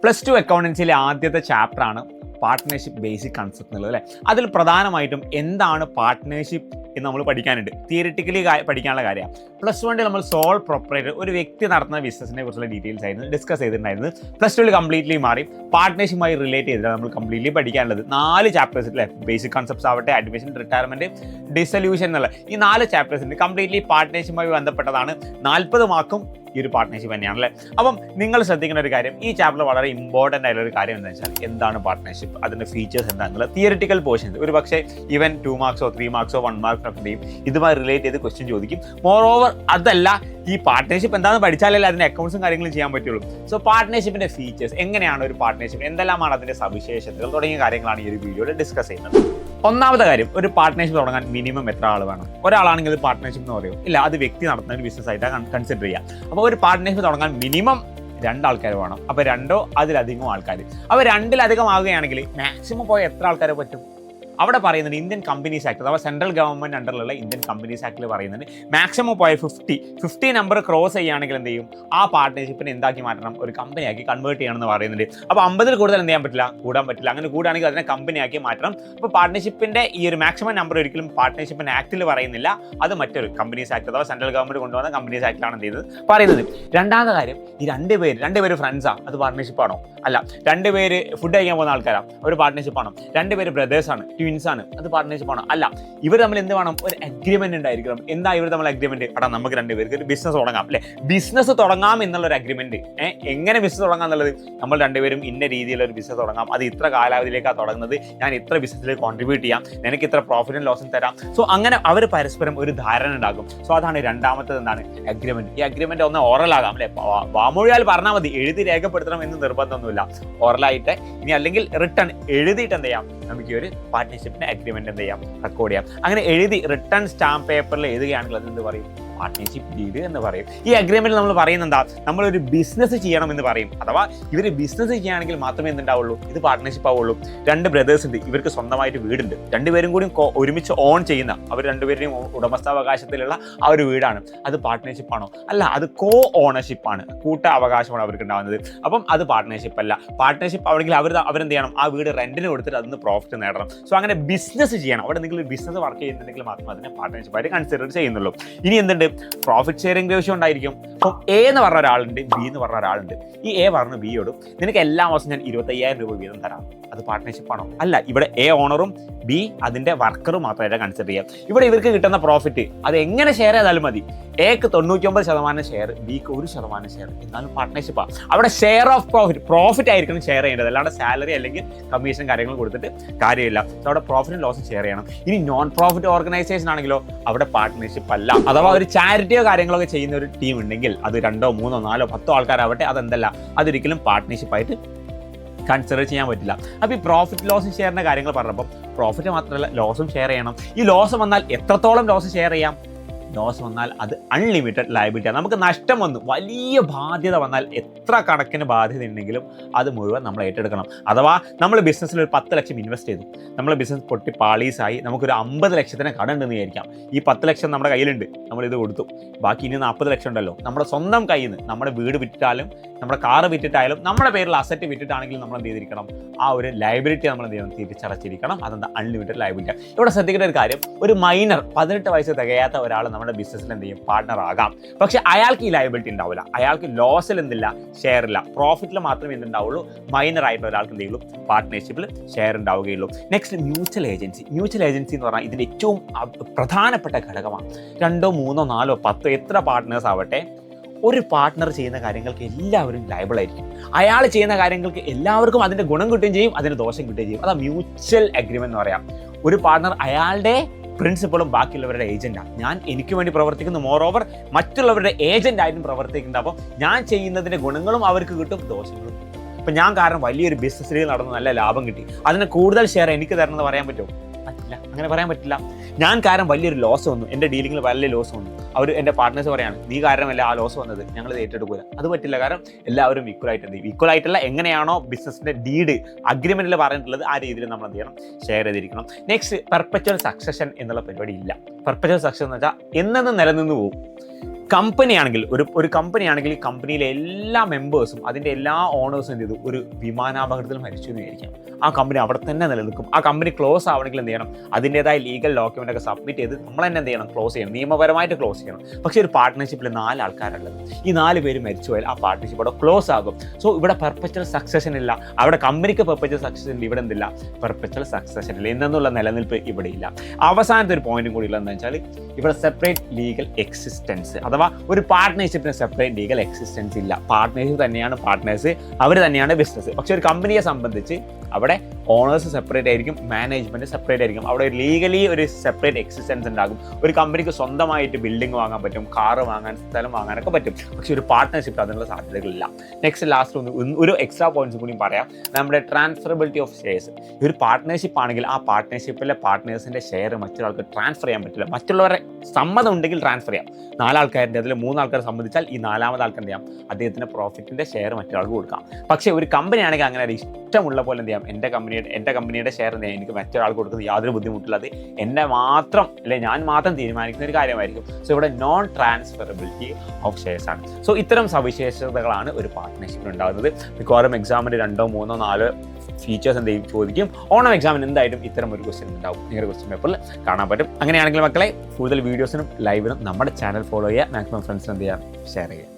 +2 അക്കൗണ്ടൻസിയിലെ ആദ്യത്തെ ചാപ്റ്ററാണ് partnership basic concept എന്നുള്ളത് അല്ലേ. അതിൽ പ്രധാനമായിട്ടും എന്താണ് പാർട്ട്ണർഷിപ്പ് എന്ന് നമ്മൾ പഠിക്കാനുണ്ട്. തിയറിറ്റിക്കലി പഠിക്കാനുള്ള കാര്യമാണ്. +1 നമ്മൾ സോൾ പ്രൊപ്പറേറ്റർ, ഒരു വ്യക്തി നടത്തുന്ന ബിസിനസിനെ കുറിച്ചുള്ള ഡീറ്റെയിൽസ് ആയിരുന്നു ഡിസ്കസ് ചെയ്തിട്ടുണ്ടായിരുന്നത്. +2 കംപ്ലീറ്റ്ലി മാറി പാർട്ട്ണർഷിപ്പുമായി റിലേറ്റ് ചെയ്തിട്ട് നമ്മൾ കംപ്ലീറ്റ്ലി പഠിക്കാനുള്ളത് 4 ചാപ്റ്റേഴ്സ് അല്ലേ. ബേസിക് കൺസെപ്റ്റ്സ് ആവട്ടെ, അഡ്മിഷൻ, റിട്ടയർമെന്റ്, ഡിസൊല്യൂഷൻ എന്നുള്ള ഈ 4 ചാപ്റ്റേഴ്സിൻ്റെ കംപ്ലീറ്റ്ലി പാർട്ട്ണർഷിപ്പുമായി ബന്ധപ്പെട്ടതാണ്. 40 മാർക്കും ഈ ഒരു പാർട്ട്ണർഷിപ്പ് തന്നെയാണല്ലേ. അപ്പം നിങ്ങൾ ശ്രദ്ധിക്കുന്ന ഒരു കാര്യം, ഈ ചാപ്റ്ററിൽ വളരെ ഇമ്പോർട്ടൻ്റ് ആയിട്ടുള്ള ഒരു കാര്യം എന്താ വെച്ചാൽ എന്താണ് പാർട്ട്ണർഷിപ്പ്, അതിൻ്റെ ഫീച്ചേഴ്സ് എന്താണെന്നുള്ള തിയറിറ്റിക്കൽ പോർഷൻസ്. ഒരു പക്ഷേ ഈവൻ 2 മാർക്സോ 3 മാർക്സോ 1 മാർക്സിനൊക്കെ ചെയ്യും ഇതുമായി റിലേറ്റ് ചെയ്ത് ക്വസ്റ്റ്യൻ ചോദിക്കും. മോർ ഓവർ അതല്ല, ഈ പാർട്ട്ണർഷിപ്പ് എന്താണെന്ന് പഠിച്ചാലല്ലേ അതിൻ്റെ അക്കൗണ്ട്സും കാര്യങ്ങളും ചെയ്യാൻ പറ്റുള്ളൂ. സോ പാർട്ട്ണർഷിപ്പിൻ്റെ ഫീച്ചേഴ്സ്, എങ്ങനെയാണ് ഒരു പാർട്ട്ണർഷിപ്പ്, എന്തെല്ലാമാണ് അതിൻ്റെ സവിശേഷതകൾ തുടങ്ങിയ കാര്യങ്ങളാണ് ഈ ഒരു വീഡിയോയിൽ ഡിസ്കസ് ചെയ്യുന്നത്. ഒന്നാമത്തെ കാര്യം, ഒരു പാർട്ട്ണർഷിപ്പ് തുടങ്ങാൻ മിനിമം എത്ര ആൾ വേണം? ഒരാളാണെങ്കിൽ ഇത് പാർട്ട്ണർഷിപ്പ് എന്ന് പറയുമോ? ഇല്ല, അത് വ്യക്തി നടത്തുന്ന ഒരു ബിസിനസ് ആയിട്ടാണ് കൺസിഡർ ചെയ്യുക. അപ്പോൾ ഒരു പാർട്ട്ണർഷിപ്പ് തുടങ്ങാൻ മിനിമം 2 ആൾക്കാർ വേണം. അപ്പോൾ 2 അതിലധികം ആൾക്കാർ. അപ്പോൾ 2-ലധികം ആകുകയാണെങ്കിൽ മാക്സിമം പോയ എത്ര ആൾക്കാരെ പറ്റും? അവിടെ പറയുന്നത് ഇന്ത്യൻ കമ്പനീസ് ആക്ട്, അഥവാ സെൻട്രൽ ഗവൺമെൻറ് അണ്ടറിലുള്ള ഇന്ത്യൻ കമ്പനീസ് ആക്ടിൽ പറയുന്നത് മാക്സിമം പോയ 50 നമ്പർ ക്രോസ് ചെയ്യുകയാണെങ്കിൽ എന്ത് ചെയ്യും? ആ പാർട്ട്ണർഷിപ്പിനെ എന്താക്കി മാറ്റണം? ഒരു കമ്പനിയാക്കി കൺവേർട്ട് ചെയ്യണമെന്ന് പറയുന്നുണ്ട്. അപ്പോൾ 50-ൽ കൂടുതൽ എന്ത് ചെയ്യാൻ പറ്റില്ല? കൂടാൻ പറ്റില്ല. അങ്ങനെ കൂടുകയാണെങ്കിൽ അതിനെ കമ്പനിയാക്കി മാറ്റണം. അപ്പോൾ പാർട്ട്ണർഷിപ്പിൻ്റെ ഈ ഒരു മാക്സിമം നമ്പർ ഒരിക്കലും പാർട്ട്ണർഷിപ്പിൻ്റെ ആക്ടിൽ പറയുന്നില്ല. അത് മറ്റൊരു കമ്പനീസ് ആക്ട്, അഥവാ സെൻട്രൽ ഗവൺമെൻറ് കൊണ്ടുവന്ന കമ്പനീസ് ആക്ടിലാണ് എന്ത് ചെയ്തത് പറയുന്നത്. രണ്ടാമത്തെ കാര്യം, ഈ രണ്ടുപേര് ഫ്രണ്ട്സാണ്, അത് പാർട്ട്ണർഷിപ്പാണോ? അല്ല. 2 പേര് ഫുഡ് കഴിക്കാൻ പോകുന്ന ആൾക്കാരാണ്, ഒരു പാർട്ട്ണർഷിപ്പാണോ? 2 പേര് ബ്രദേഴ്സാണ്, ട്വിൻസ് ആണ്, അത് പാർട്ട്ണർഷിപ്പാണോ? അല്ല. ഇവർ തമ്മിൽ എന്ത് വേണം? ഒരു അഗ്രിമെന്റ് ഉണ്ടായിരിക്കണം. എന്താ ഇവർ തമ്മിൽ അഗ്രിമെന്റ്? എടാ, നമുക്ക് 2 പേർക്ക് ഒരു ബിസിനസ് തുടങ്ങാം അല്ലെ. ബിസിനസ് തുടങ്ങാം എന്നുള്ളൊരു അഗ്രിമെന്റ്. എങ്ങനെ ബിസിനസ് തുടങ്ങാം എന്നുള്ളത്, നമ്മൾ 2 പേരും ഇന്ന രീതിയിലുള്ള ഒരു ബിസിനസ് തുടങ്ങാം, അത് ഇത്ര കാലാവധിയിലേക്കാണ് തുടങ്ങുന്നത്, ഞാൻ ഇത്ര ബിസിനസ്സിലേക്ക് കോൺട്രിബ്യൂട്ട് ചെയ്യാം, നിനക്ക് ഇത്ര പ്രോഫിറ്റും ലോസും തരാം. സോ അങ്ങനെ അവർ പരസ്പരം ഒരു ധാരണ ഉണ്ടാകും. സോ അതാണ് രണ്ടാമത്തത്, എന്താണ്? അഗ്രിമെന്റ്. ഈ അഗ്രിമെന്റ് ഒന്ന് ഓറൽ ആകാം അല്ലെ, വാമൊഴിയാൽ പറഞ്ഞാൽ മതി, എഴുതി രേഖപ്പെടുത്തണം എന്ന് നിർബന്ധമൊന്നുമില്ല. ഓറലായിട്ട് ഇനി അല്ലെങ്കിൽ റിട്ടേൺ എഴുതിയിട്ട് എന്ത് ചെയ്യാം? നമുക്ക് ഈ ഒരു പാർട്ട്ണർഷിപ്പിന്റെ അഗ്രിമെന്റ് എന്ത് ചെയ്യാം? റെക്കോർഡ് ചെയ്യാം. അങ്ങനെ എഴുതി റിട്ടേൺ സ്റ്റാമ്പ് പേപ്പറിൽ എഴുതുകയാണെങ്കിൽ അത് എന്ത് പറയും? പാർട്ട്ണർഷിപ്പ് ഡീഡ് എന്ന് പറയും. ഈ അഗ്രിമെന്റിൽ നമ്മൾ പറയുന്നത് എന്താ? നമ്മളൊരു ബിസിനസ് ചെയ്യണം എന്ന് പറയും. അഥവാ ഇവർ ബിസിനസ് ചെയ്യുകയാണെങ്കിൽ മാത്രമേ എന്തുണ്ടാവുള്ളൂ? ഇത് പാർട്ട്ണർഷിപ്പ് ആവുള്ളൂ. 2 ബ്രദേഴ്സ് ഉണ്ട്, ഇവർക്ക് സ്വന്തമായിട്ട് വീടുണ്ട്, 2 പേരും കൂടി ഒരുമിച്ച് ഓൺ ചെയ്യുന്ന, അവർ 2 പേരുടെയും ഉടമസ്ഥാവകാശത്തിലുള്ള ആ ഒരു വീടാണ്. അത് പാർട്ട്ണർഷിപ്പ് ആണോ? അല്ല, അത് കോ ഓണർഷിപ്പ് ആണ്, കൂട്ട അവകാശമാണ് അവർക്ക് ഉണ്ടാകുന്നത്. അപ്പം അത് പാർട്ട്ണർഷിപ്പ് അല്ല. പാർട്ട്ണർഷിപ്പ് ആണെങ്കിൽ അവരെന്ത് ചെയ്യണം? ആ വീട് റെന്റിന് കൊടുത്തിട്ട് അതിന് പ്രോഫിറ്റ് നേടണം. സോ അങ്ങനെ ബിസിനസ് ചെയ്യണം. അവിടെ നിങ്ങൾ ബിസിനസ് വർക്ക് ചെയ്യുന്നുണ്ടെങ്കിൽ മാത്രമേ അതിനെ പാർട്ട്ണർഷിപ്പായിട്ട് കൺസിഡർ ചെയ്യുന്നുള്ളൂ. ഇനി എന്തുണ്ട്? പ്രോഫിറ്റ് ഷെയറിംഗ് റേഷ്യോ ഉണ്ടായിരിക്കും. അപ്പം എ എന്ന് പറഞ്ഞ ഒരാളുണ്ട്, ബി എന്ന് പറഞ്ഞ ഒരാളുണ്ട്. ഈ എ പറഞ്ഞു ബിയോടും, നിനക്ക് എല്ലാ മാസം ഞാൻ 25,000 രൂപ വീതം തരാം. അത് പാർട്ട്ണർഷിപ്പ് ആണോ? അല്ല. ഇവിടെ എ ഓണറും ബി അതിന്റെ വർക്കറും മാത്രമായിട്ട് കൺസിഡർ ചെയ്യാം. ഇവിടെ ഇവർക്ക് കിട്ടുന്ന പ്രോഫിറ്റ് അത് എങ്ങനെ ഷെയർ ചെയ്താലും മതി. എക്ക് 99% ഷെയർ, ബിക്ക് 1% ഷെയർ, എന്നാലും പാർട്ട്ണർഷിപ്പാണ്. അവിടെ ഷെയർ ഓഫ് പ്രോഫിറ്റ് ആയിരിക്കണം ഷെയർ ചെയ്യേണ്ടത്, അല്ലാണ്ട് സാലറി അല്ലെങ്കിൽ കമ്മീഷൻ കാര്യങ്ങൾ കൊടുത്തിട്ട് കാര്യമില്ല. സോ അവിടെ പ്രോഫിറ്റും ലോസും ഷെയർ ചെയ്യണം. ഇനി നോൺ പ്രോഫിറ്റ് ഓർഗനൈസേഷൻ ആണെങ്കിലോ അവിടെ പാർട്ട്ണർഷിപ്പ് അല്ല. അഥവാ ഒരു ചാരിറ്റിയോ കാര്യങ്ങളൊക്കെ ചെയ്യുന്ന ഒരു ടീം ഉണ്ടെങ്കിൽ അത് 2, 3, 4, 10 ആൾക്കാരാവട്ടെ, അതെന്തല്ല, അതൊരിക്കലും പാർട്ട്ണർഷിപ്പായിട്ട് കൺസിഡർ ചെയ്യാൻ പറ്റില്ല. അപ്പോൾ ഈ പ്രോഫിറ്റ് ലോസും ഷെയറിൻ്റെ കാര്യങ്ങൾ പറഞ്ഞപ്പോൾ പ്രോഫിറ്റ് മാത്രമല്ല ലോസും ഷെയർ ചെയ്യണം. ഈ ലോസ് വന്നാൽ എത്രത്തോളം ലോസ് ഷെയർ ചെയ്യാം? ലോസ് വന്നാൽ അത് അൺലിമിറ്റഡ് ലയബിലിറ്റിയാണ്. നമുക്ക് നഷ്ടം വന്നു, വലിയ ബാധ്യത വന്നാൽ എത്ര കണക്കിന് ബാധ്യത ഉണ്ടെങ്കിലും അത് മുഴുവൻ നമ്മൾ ഏറ്റെടുക്കണം. അഥവാ നമ്മൾ ബിസിനസ്സിൽ ഒരു 10 ലക്ഷം ഇൻവെസ്റ്റ് ചെയ്തു, നമ്മൾ ബിസിനസ് പൊട്ടി പാളീസായി, നമുക്കൊരു 50 ലക്ഷത്തിന് കടമുണ്ടെന്ന് വിചാരിക്കാം. ഈ 10 ലക്ഷം നമ്മുടെ കയ്യിലുണ്ട്, നമ്മളിത് കൊടുത്തു, ബാക്കി ഇനി 40 ലക്ഷം ഉണ്ടല്ലോ. നമ്മുടെ സ്വന്തം കയ്യിൽ നിന്ന് നമ്മുടെ വീട് വിറ്റിട്ടാലും നമ്മുടെ കാറ് വിറ്റിട്ടായാലും നമ്മുടെ പേരിൽ അസറ്റ് വിറ്റിട്ടാണെങ്കിലും നമ്മൾ എന്ത് ചെയ്തിരിക്കണം? ആ ഒരു ലയബിലിറ്റി നമ്മൾ എന്ത് ചെയ്യണം? തിരിച്ചടച്ചിരിക്കണം. അതെന്താ? Unlimited liability. ഇവിടെ ശ്രദ്ധിക്കേണ്ട ഒരു കാര്യം, ഒരു മൈനർ 18 വയസ്സ് തികയാത്ത ഒരാൾ നമ്മുടെ ബിസിനസ്സിൽ എന്ത് ചെയ്യും? പാർട്ട്ണർ ആകാം. പക്ഷെ അയാൾക്ക് ഈ ലയബിലിറ്റി ഉണ്ടാവില്ല. അയാൾക്ക് ലോസിൽ എന്തില്ല? ഷെയർ ഇല്ല. പ്രോഫിറ്റിൽ മാത്രമേ എന്തുണ്ടാവുള്ളൂ? മൈനർ ആയിട്ടുള്ള ഒരാൾക്ക് എന്ത് ചെയ്യുള്ളൂ? പാർട്ട്ണർഷിപ്പിൽ ഷെയർ ഉണ്ടാവുകയുള്ളൂ. Next, mutual agency. Mutual agency എന്ന് പറഞ്ഞാൽ ഇതിൻ്റെ ഏറ്റവും പ്രധാനപ്പെട്ട ഘടകമാണ്. 2, 3, 4, 10 എത്ര പാർട്ട്നേഴ്സ് ആവട്ടെ, ഒരു പാർട്ട്ണർ ചെയ്യുന്ന കാര്യങ്ങൾക്ക് എല്ലാവരും ലയബിൾ ആയിരിക്കും. അയാൾ ചെയ്യുന്ന കാര്യങ്ങൾക്ക് എല്ലാവർക്കും അതിൻ്റെ ഗുണം കിട്ടുകയും ചെയ്യും, അതിന് ദോഷം കിട്ടുകയും ചെയ്യും. അതാ മ്യൂച്വൽ അഗ്രിമെന്റ് എന്ന് പറയാം. ഒരു പാർട്ട്ണർ അയാളുടെ പ്രിൻസിപ്പളും ബാക്കിയുള്ളവരുടെ ഏജന്റാണ്. ഞാൻ എനിക്ക് വേണ്ടി പ്രവർത്തിക്കുന്നു, മോർ ഓവർ മറ്റുള്ളവരുടെ ഏജന്റ് ആയിട്ടും പ്രവർത്തിക്കുന്നുണ്ട്. അപ്പം ഞാൻ ചെയ്യുന്നതിൻ്റെ ഗുണങ്ങളും അവർക്ക് കിട്ടും, ദോഷങ്ങളും കിട്ടും. അപ്പം ഞാൻ കാരണം വലിയൊരു ബിസിനസ്സിൽ നടന്ന് നല്ല ലാഭം കിട്ടി, അതിന് കൂടുതൽ ഷെയർ എനിക്ക് തരണമെന്ന് പറയാൻ പറ്റുമോ? പറ്റില്ല, അങ്ങനെ പറയാൻ പറ്റില്ല. ഞാൻ കാരണം വലിയൊരു ലോസ് വന്നു, എൻ്റെ ഡീലിങ്ങിൽ വലിയ ലോസ് വന്നു, അവർ എൻ്റെ പാർട്ട്നേഴ്സ് പറയാണ് നീ കാരണമല്ല ആ ലോസ് വന്നത്, ഞങ്ങൾ ഇത് ഏറ്റെടുക്കില്ല. അത് പറ്റില്ല. കാരണം എല്ലാവരും ഈക്വലായിട്ട് എന്ത് ചെയ്യും? ഈക്വലായിട്ടുള്ള എങ്ങനെയാണോ ബിസിനസിൻ്റെ ഡീഡ് അഗ്രിമെന്റിൽ പറഞ്ഞിട്ടുള്ളത് ആ രീതിയിൽ നമ്മൾ എന്ത് ചെയ്യണം? ഷെയർ ചെയ്തിരിക്കണം. നെക്സ്റ്റ്, പെർപ്പച്വൽ സക്സഷൻ എന്നുള്ള പരിപാടി ഇല്ല. പെർപ്പച്വൽ സക്സഷൻ എന്ന് വെച്ചാൽ എന്നെന്നും നിലനിന്ന് പോകും. കമ്പനി ആണെങ്കിൽ ഒരു കമ്പനി ആണെങ്കിൽ കമ്പനിയിലെ എല്ലാ മെമ്പേഴ്സും അതിൻ്റെ എല്ലാ ഓണേഴ്സും എന്ത് ചെയ്തു, ഒരു വിമാനാപകടത്തിൽ മരിച്ചു എന്ന് വിചാരിക്കാം. ആ കമ്പനി അവിടെ തന്നെ നിലനിൽക്കും. ആ കമ്പനി ക്ലോസ് ആവണമെങ്കിൽ എന്ത് ചെയ്യണം, അതിൻ്റെതായ ലീഗൽ ഡോക്യുമെൻ്റ് ഒക്കെ സബ്മിറ്റ് ചെയ്ത് നമ്മൾ തന്നെ എന്ത് ചെയ്യണം, ക്ലോസ് ചെയ്യണം, നിയമപരമായിട്ട് ക്ലോസ് ചെയ്യണം. പക്ഷേ ഒരു പാർട്ട്ണർഷിപ്പിൽ 4 ആൾക്കാരുള്ളത്, ഈ 4 പേര് മരിച്ചു പോയാൽ ആ പാർട്ട്ണർഷിപ്പ് അവിടെ ക്ലോസ് ആകും. സോ ഇവിടെ പെർപ്പച്വൽ സക്സഷൻ ഇല്ല. അവിടെ കമ്പനിക്ക് പെർപ്പച്വൽ സക്സഷൻ ഇല്ല, ഇവിടെ എന്തില്ല, പെർപ്പച്വൽ സക്സഷൻ ഇല്ല എന്നുള്ള നിലനിൽപ്പ് ഇവിടെ ഇല്ല. അവസാനത്തെ ഒരു പോയിന്റും കൂടി ഉള്ളതെന്ന് വെച്ചാൽ ഇവിടെ സെപ്പറേറ്റ് ലീഗൽ എക്സിസ്റ്റൻസ്, അഥവാ ഒരു പാർട്ട്ണർഷിപ്പിന് സെപ്പറേറ്റ് ലീഗൽ എക്സിസ്റ്റൻസ് ഇല്ല. പാർട്ട്നേഴ്സ് തന്നെയാണ് പാർട്ട്നേഴ്സ്, അവർ തന്നെയാണ് ബിസിനസ്. പക്ഷെ ഒരു കമ്പനിയെ സംബന്ധിച്ച് അവിടെ ഓണേഴ്സ് സെപ്പറേറ്റ് ആയിരിക്കും, മാനേജ്മെൻറ്റ് സെപ്പറേറ്റ് ആയിരിക്കും. അവിടെ ലീഗലി ഒരു സെപ്പറേറ്റ് എക്സിസ്റ്റൻസ് ഉണ്ടാകും. ഒരു കമ്പനിക്ക് സ്വന്തമായിട്ട് ബിൽഡിംഗ് വാങ്ങാൻ പറ്റും, കാറ് വാങ്ങാൻ, സ്ഥലം വാങ്ങാനൊക്കെ പറ്റും. പക്ഷെ ഒരു പാർട്ട്ണർഷിപ്പ് അതിനുള്ള സാധ്യതകളില്ല. ലാസ്റ്റ് ഒരു എക്സ്ട്രാ പോയിന്റ്സ് കൂടി പറയാം. നമ്മുടെ ട്രാൻസ്ഫറബിലിറ്റി ഓഫ് ഷെയർസ്. ഒരു പാർട്ട്ണർഷിപ്പ് ആണെങ്കിൽ ആ പാർട്ട്ണർഷിപ്പിലെ പാർട്ട്നേഴ്സിൻ്റെ ഷെയർ മറ്റൊരാൾക്ക് ട്രാൻസ്ഫർ ചെയ്യാൻ പറ്റില്ല. മറ്റുള്ളവരെ സമ്മതം ഉണ്ടെങ്കിൽ ട്രാൻസ്ഫർ ചെയ്യാം. 4 ആൾക്കാരുടെ അതിൽ 3 ആൾക്കാർ സംബന്ധിച്ചാൽ ഈ 4ാമത് ആൾക്ക് എന്ത് ചെയ്യാം, അദ്ദേഹത്തിൻ്റെ പ്രോഫിറ്റിൻ്റെ ഷെയർ മറ്റൊരാൾക്ക് കൊടുക്കാം. പക്ഷേ ഒരു കമ്പനി ആണെങ്കിൽ അങ്ങനെ ഇഷ്ടമുള്ള പോലെ എന്ത് ചെയ്യാം, എൻ്റെ കമ്പനിയുടെ ഷെയർ എന്ത് ചെയ്യാം, എനിക്ക് മറ്റൊരാൾക്ക് കൊടുക്കുന്നത് യാതൊരു ബുദ്ധിമുട്ടില്ലാതെ ഞാൻ മാത്രം തീരുമാനിക്കുന്ന ഒരു കാര്യമായിരിക്കും. സോ ഇവിടെ നോൺ ട്രാൻസ്ഫറബിലിറ്റി ഓഫ് ഷെയർസ് ആണ്. സോ ഇത്തരം സവിശേഷതകളാണ് ഒരു പാർട്ട്ണർഷിപ്പിൽ ഉണ്ടാകുന്നത്. മിക്കവാറും എക്സാമിന് 2, 3, 4 ഫീച്ചേഴ്സ് എന്തെങ്കിലും ചോദിക്കും. ഓണം എക്സാമിന് എന്തായാലും ഇത്തരം ഒരു ക്വസ്റ്റ്യൻ ഉണ്ടാവും, നിങ്ങളുടെ ക്വസ്റ്റ്യൻ പേപ്പറിൽ കാണാൻ പറ്റും. അങ്ങനെയാണെങ്കിൽ മക്കളെ, കൂടുതൽ വീഡിയോസിനും ലൈവിനും നമ്മുടെ ചാനൽ ഫോളോ ചെയ്യുക, മാക്സിമം ഫ്രണ്ട്സിന് എന്ത് ചെയ്യുക, ഷെയർ ചെയ്യുക.